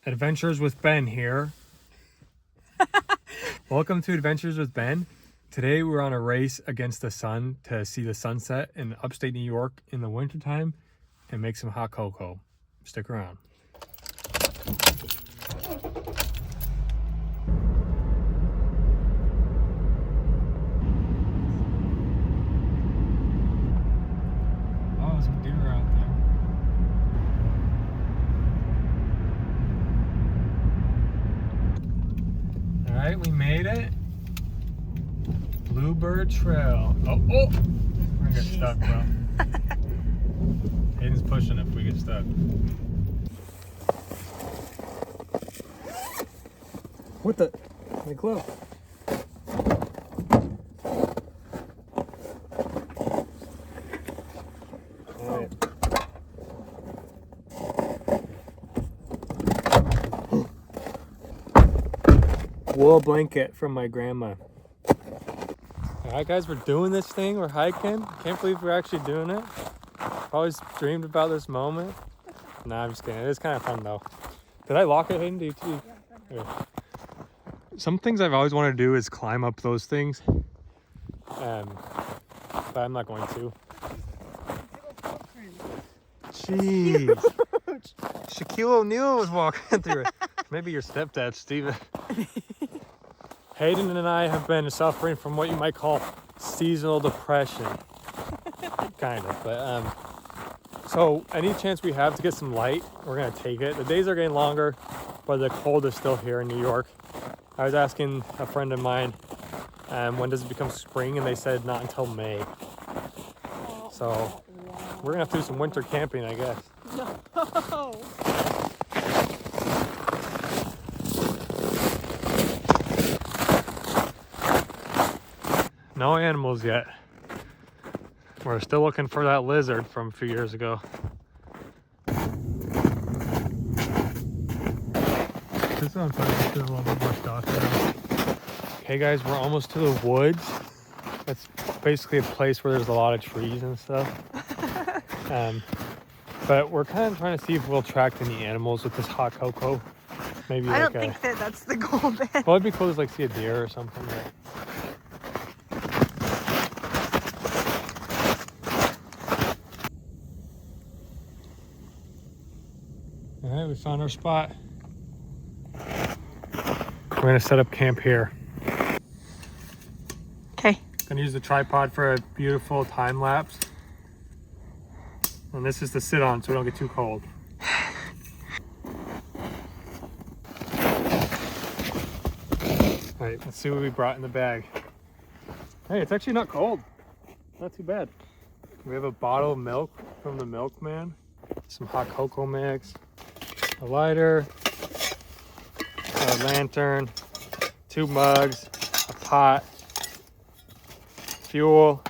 Adventures with Ben here. Welcome to Adventures with Ben. Today we're on a race against the sun to see the sunset in upstate New York in the wintertime and make some hot cocoa. Stick around. Oh, some deer out there. All right, we made it. Bluebird Trail. Oh, we're gonna get stuck, bro. Hayden's pushing if we get stuck. What the? My glove. All right. Wool blanket from my grandma. Alright guys, we're doing this thing, we're hiking. Can't believe we're actually doing it. I've always dreamed about this moment. Nah, I'm just kidding. It is kind of fun though. Did I lock it, Hayden? Do you? Yeah. Some things I've always wanted to do is climb up those things. But I'm not going to. Jeez. Shaquille O'Neal was walking through it. Maybe your stepdad, Steven. Hayden and I have been suffering from what you might call seasonal depression. Kind of, but so any chance we have to get some light, we're gonna take it. The days are getting longer, but the cold is still here in New York. I was asking a friend of mine, when does it become spring, and they said not until May. So we're gonna have to do some winter camping, I guess. No. No animals yet. We're still looking for that lizard from a few years ago. This one's a little bit more stuff now. Okay guys, we're almost to the woods. It's basically a place where there's a lot of trees and stuff. But we're kind of trying to see if we'll attract any animals with this hot cocoa. Maybe I like don't think that that's the goal, Ben. Well, it'd be cool to like see a deer or something. But... All right, we found our spot. We're gonna set up camp here. Okay. Gonna use the tripod for a beautiful time lapse. And this is to sit on so we don't get too cold. All right, let's see what we brought in the bag. Hey, it's actually not cold. Not too bad. We have a bottle of milk from the milkman, some hot cocoa mix, a lighter, a lantern, 2 mugs, a pot, fuel,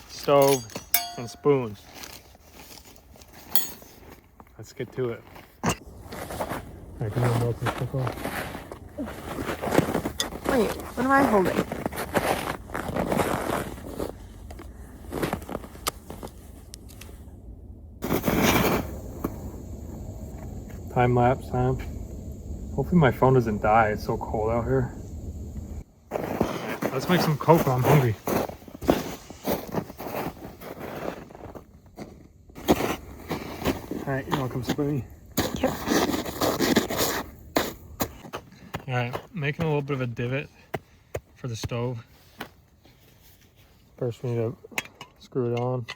stove, and spoons. Let's get to it. Alright, come on, milk and cocoa. Wait, what am I holding? Time lapse time. Hopefully my phone doesn't die. It's so cold out here. Alright, let's make some cocoa. I'm hungry. Alright, you want to come sit with me? Yep. Alright, making a little bit of a divot for the stove. First we need to screw it on.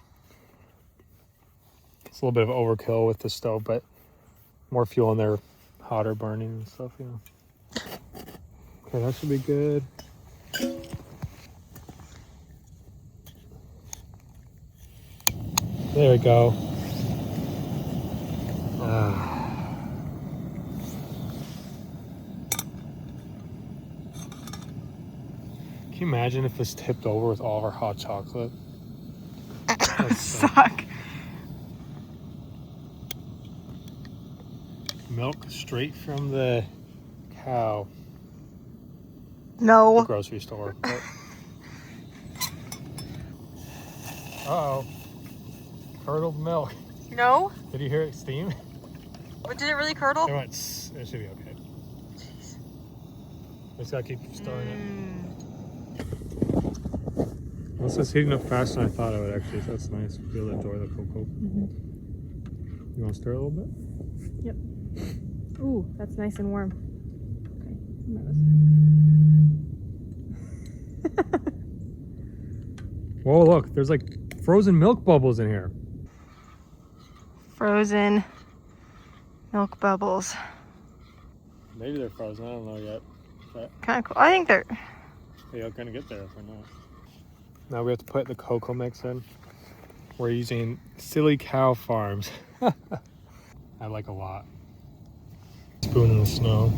It's a little bit of overkill with the stove, but more fuel in there, hotter burning and stuff, you know. Okay, that should be good. There we go. Can you imagine if this tipped over with all of our hot chocolate? That would Suck. Milk straight from the cow. No. The grocery store. But... Uh-oh. Curdled milk. No? Did you hear it steam? But did it really curdle? It went It should be okay. Just gotta keep stirring it. Well, this is heating up faster than I thought it would actually, so that's nice. Be able to enjoy the cocoa. You want to stir it a little bit? Yep. Ooh, that's nice and warm. Okay. Whoa, look, there's like frozen milk bubbles in here. Frozen milk bubbles. Maybe they're frozen, I don't know yet. But Kind of cool. I think they're... they're gonna get there if we're not. Now we have to put the cocoa mix in. We're using Silly Cow Farms. I like a lot. Spoon in the snow.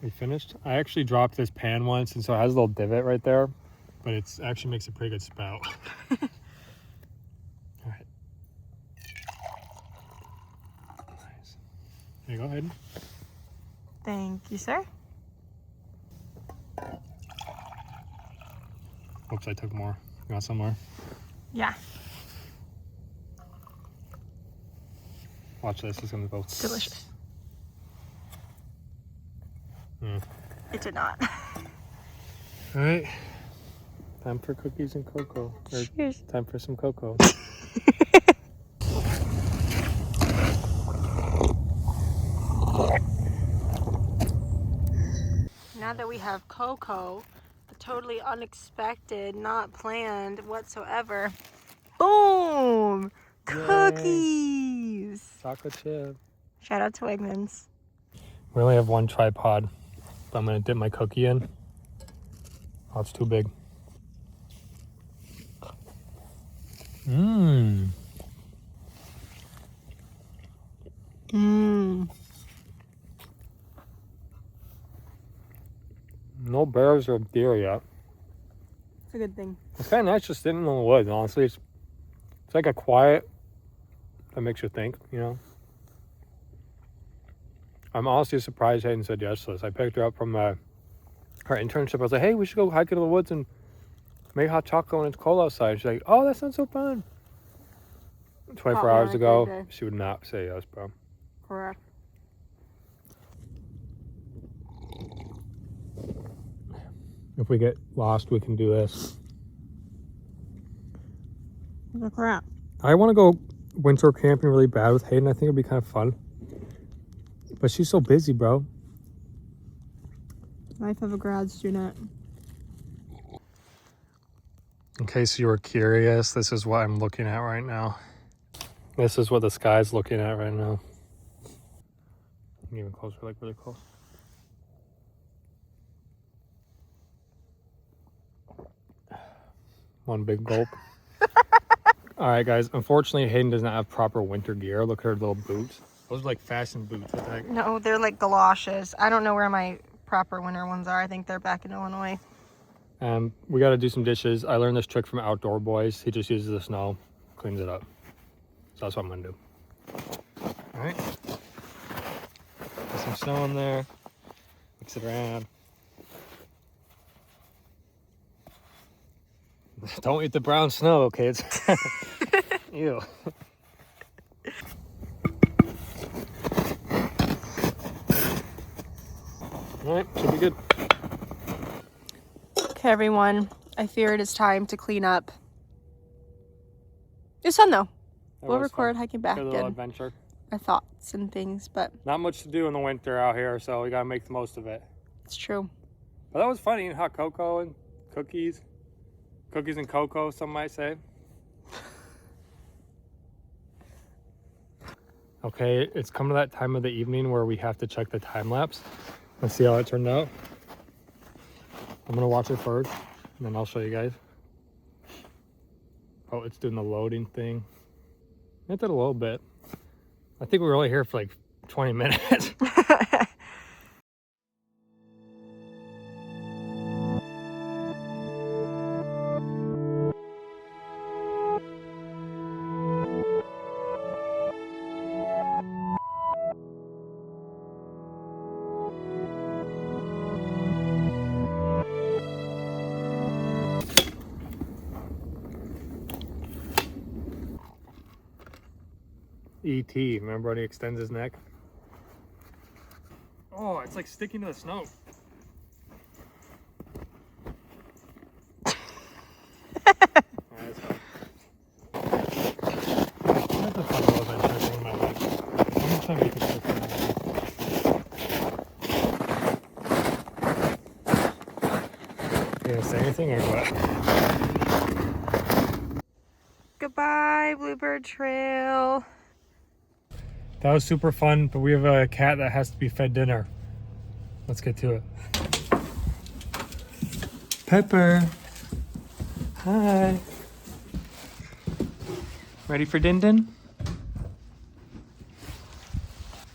We finished? I actually dropped this pan once, and so it has a little divot right there, but it actually makes a pretty good spout. All right. Nice. There you go, Hayden. Thank you, sir. Oops, I took more. You want some more? Yeah. Watch this, it's gonna go. Delicious. Mm. It did not. All right. Time for cookies and cocoa. Or Cheers. time for some cocoa. Now that we have cocoa, totally unexpected, not planned whatsoever. Boom! Yay. Cookies! Chocolate chip. Shout out to Wegmans. We only have one tripod, but I'm gonna dip my cookie in. Oh, it's too big. Mmm. Mmm. No bears or deer yet. It's a good thing. It's kind of nice just sitting in the woods, honestly. It's like a quiet that makes you think, you know? I'm honestly surprised Hayden said yes to this. I picked her up from her internship. I was like, hey, we should go hike into the woods and make hot chocolate when it's cold outside. She's like, oh, that sounds so fun. 24 hours ago, she would not say yes, bro. Correct. If we get lost, we can do this. The crap. I want to go winter camping really bad with Hayden. I think it'd be kind of fun. But she's so busy, bro. Life of a grad student. In case you were curious, this is what I'm looking at right now. This is what the sky's looking at right now. Even closer, like really close. One big gulp. All right, guys. Unfortunately, Hayden does not have proper winter gear. Look at her little boots. Those are like fashion boots, I think. No, they're like galoshes. I don't know where my proper winter ones are. I think they're back in Illinois. We got to do some dishes. I learned this trick from Outdoor Boys. He just uses the snow, cleans it up. So that's what I'm going to do. All right. Put some snow in there. Mix it around. Don't eat the brown snow, kids. Ew. All right, should be good. Okay, everyone. I fear it is time to clean up. It's fun, though. We'll record hiking back Good little and adventure. our thoughts and things, but Not much to do in the winter out here, so we gotta make the most of it. it's true. But that was fun eating hot cocoa and cookies. Cookies and cocoa, some might say. Okay, it's come to that time of the evening where we have to check the time lapse. Let's see how it turned out. I'm gonna watch it first, and then I'll show you guys. Oh, it's doing the loading thing. It did a little bit. I think we were only here for like 20 minutes. E.T. Remember when he extends his neck? Oh, it's like sticking to the snow. That's a fun little adventure thing in my life. How much time do you think this You gonna say anything or what? Goodbye, Bluebird Trail. That was super fun, but we have a cat that has to be fed dinner. Let's get to it. Pepper. Hi. Ready for Din Din?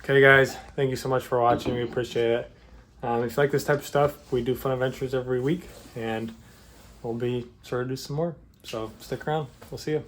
Okay guys, thank you so much for watching. We appreciate it. If you like this type of stuff, we do fun adventures every week and we'll be sure to do some more. So stick around. We'll see you.